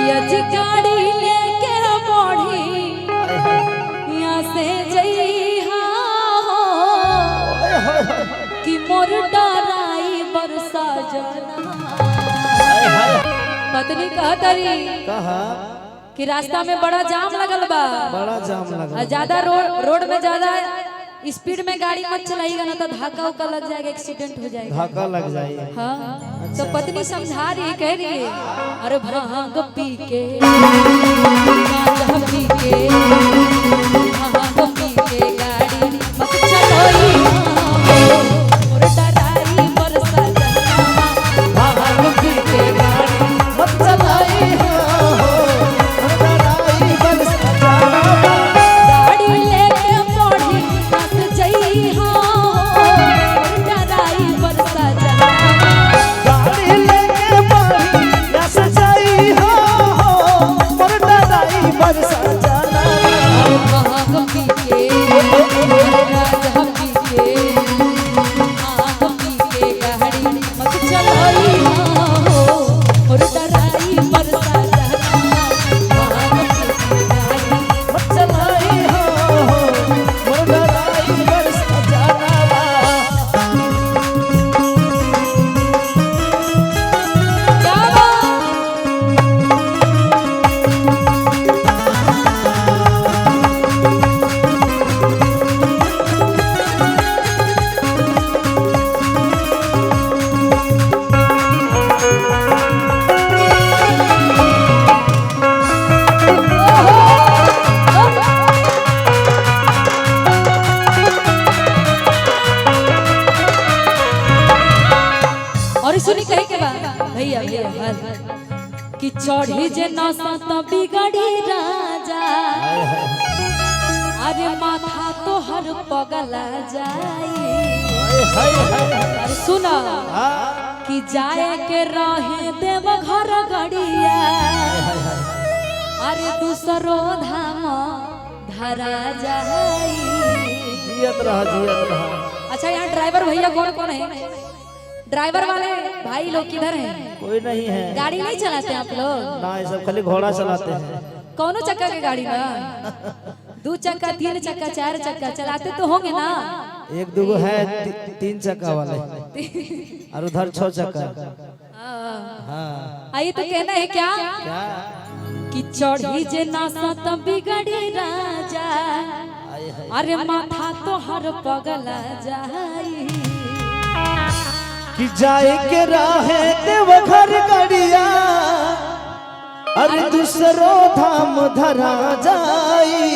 यज गाड़ी लेके बढ़ी यहाँ से जइहा हो कि मोर डराई बरसा जना। पत्नी कहा कि रास्ता में बड़ा जाम लगल बा, बड़ा जाम लगल, ज्यादा रोड में ज्यादा स्पीड में गाड़ी मत चलाइएगा ना तो धक्का उक्का लग जाएगा, एक्सीडेंट हो जाएगा, धक्का लग जाएगा। हाँ तो पत्नी समझा रही कह रही है अरे भांग पी के गांजा पी के भांग पी के गाड़ी मत चलोई मोर डराई बरसा जना। भांग पी के गाड़ी मत चलोई कि चढ़ी जे नशा तो बिगड़ी राजा। अरे माथा तो हर पगला जाए। सुना कि जाए के रहे देव घर गड़िया। अरे दूसरो धाम धरा जाए। अच्छा यहाँ ड्राइवर भैया कौन कौन है? ड्राइवर वाले भाई लोग किधर हैं? कोई नहीं है। गाड़ी नहीं चलाते आप लोग? ना, ये सब खाली घोड़ा चलाते हैं। कौनो चक्का के गाड़ी में? 2 चक्का 3 चक्का 4 चक्का चलाते तो होंगे ना? 1-2 है 3 चक्का वाले और उधर 6 चक्का। हाँ आइए तो कहना है क्या कि चढ़ी जे नशा तो बिगड़ी राजा। अरे माथा तो हर पगला जाए। कि जाए के राहे देव घर गड़िया। अरे दूसरो धाम धरा जाई।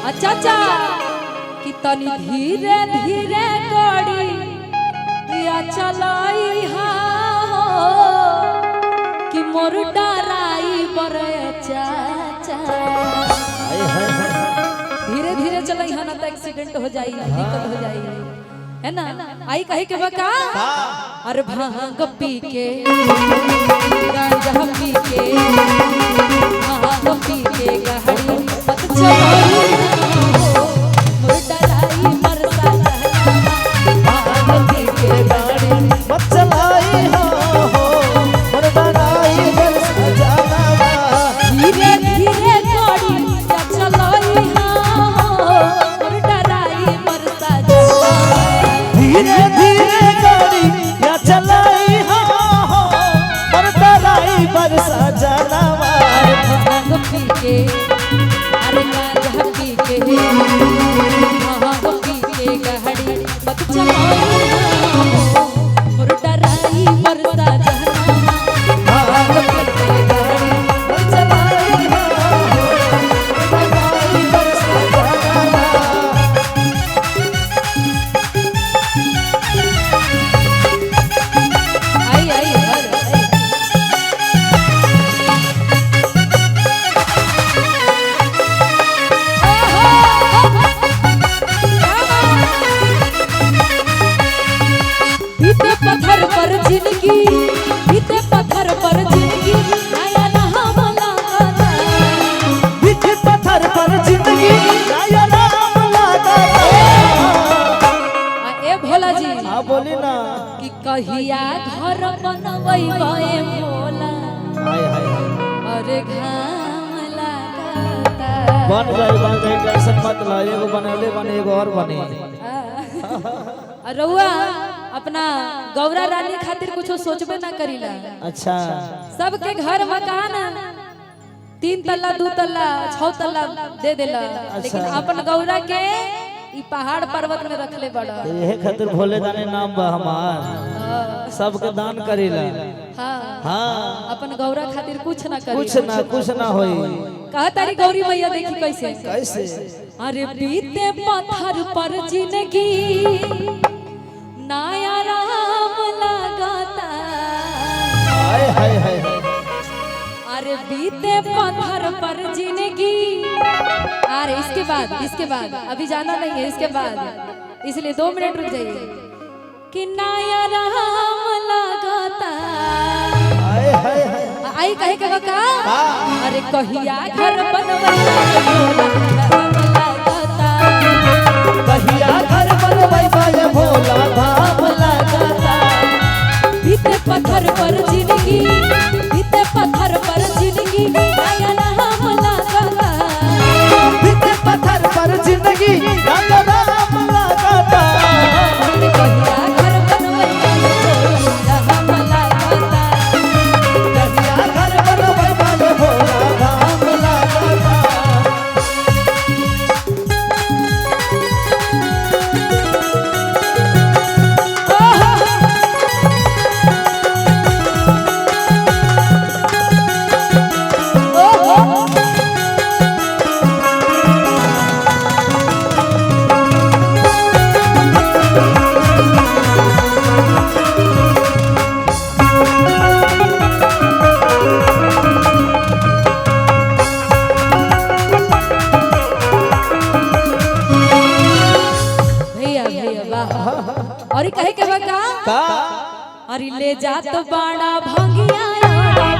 अच्छा कि तनी धीरे धीरे गाड़ी या चलाई हा कि मोर डराई बरे चाचा। धीरे धीरे चलाई हा ना तो एक्सीडेंट हो जाई, दिक्कत हो जाई है ना। आई कहे के बका अरे भांग पी के गांजा पी के भांग पी के गाड़ी मत चलोई मोर डराई बरसा जना। भांग पी के गाड़ी मत चलाई हो मोर डराई बरसा जना। धीरे धीरे गाड़ी या चलोई मोर डराई बरसा जना। धीरे धीरे गाड़ी या चलाई हो मोर डराई बरसा जना। भांग पी के अरे गांजा पी के भांग पी के गाड़ी मत चलोई मोर डराई बरसा जना। भांग पी के गाड़ी मत चलोई मोर डराई बरसा जना। पत्थर पर जिंदगी बीते पत्थर पर जिंदगी नया नाम लगाता। बीते पत्थर पर जिंदगी नया नाम लगाता। ए भोला जी हाँ बोली ना कि कहिया घर बनवई गए भोला। बन जाए टेंशन मत ला, एगो बनले बने एगो और बने। और रउआ अपना गौरा रानी खातिर कुछ सोचबे ना करीला। अच्छा सबके घर मकान 3 तल्ला 2 तल्ला 6 तल्ला दे देला, लेकिन अपन गौरा के ई पहाड़ पर्वत में रखले बड़ा। यही खातिर भोले दाने नाम बा हमार, सबके दान करेला। हाँ हाँ अपन गौरा खातिर कुछ ना करी, कुछ ना होई। कहा तारी गौरी मैया देखी कैसे कैसे? अरे बीते पत्थर पर जिंदगी नया राम लगाता। हाय हाय हाय। अरे बीते पत्थर पर जिंदगी। अरे इसके बाद अभी जाना नहीं है, इसके बाद इसलिए 2 मिनट रुक जाइए कि नया राम लगाता। हाय हाय हाय। आई कहे के का? अरे कहिया घर बनवाई लगाता, कहिया घर बनवाई भोला धाम लगाता। बीते पत्थर पर जिंदगी, बीते पत्थर पर जिंदगी नया राम लगाता। बीते पत्थर पर जिंदगी नया राम लगाता। कहिया घर बनवाई राम लगाता, कहिया घर बनवाई भोला धाम लगाता। और कहे के बका अरे ले जा तो बाड़ा भंगिया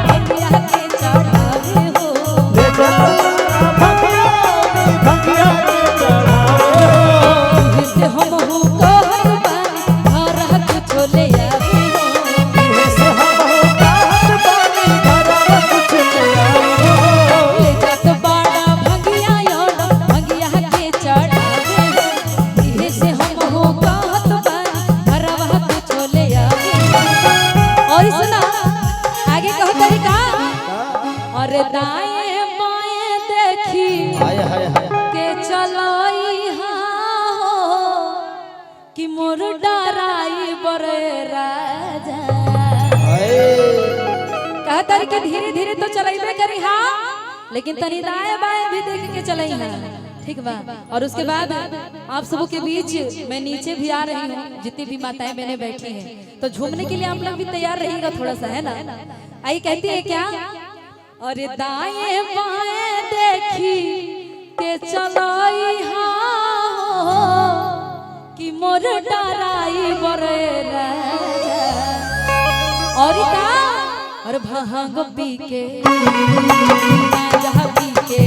भंगिया के चढ़ावे हो, ले जा भंगिया के चढ़ावे हो। इससे हम हो कहर बानी घर कुछ ले आवे हो, इससे हम हो कहर बानी घर कुछ ले आवे हो। ले जा तो बाड़ा भंगिया भंगिया के चढ़ावे हो, इससे हम हो कहत बानी घर कुछ ले आवे हो। और सुना आगे कहो तरीका। अरे दाएं बाएं देखी हाय हाय हाय। के चलाई हो कि मोर डराई बरे राजा। कहा तारी के धीरे धीरे तो चलाइबे करी हाँ, लेकिन तनी दाएं बाएं भी देख के चलाई है, ठीक बा। और उसके बाद आप सबों के बीच मैं नीचे भी आ रही हूँ, जितनी भी माताएं बहनें बैठी हैं, तो झूमने के लिए आप लोग भी तैयार रहिएगा थोड़ा सा, है ना। आई कहती है क्या? और दाएं बाएं देखी के चलाई हो कि मोर डराई बरे राजा। और का और भांग पी के गांजा पी के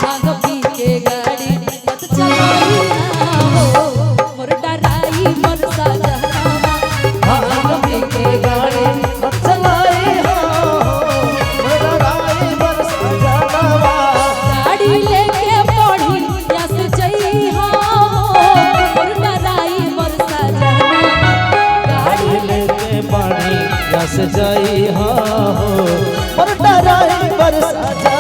भांग पी के गाड़ी मत चलाई हो, मोर डराई मोर सजनावा। भांग पी के गाड़ी मत चलाई हो, मेरा राई बरस जावा। गाड़ी लेके पड़ी यस जई हो, मोर डराई मोर सजनावा। गाड़ी लेके पानी रस जाई हो, और डराई बरस जा।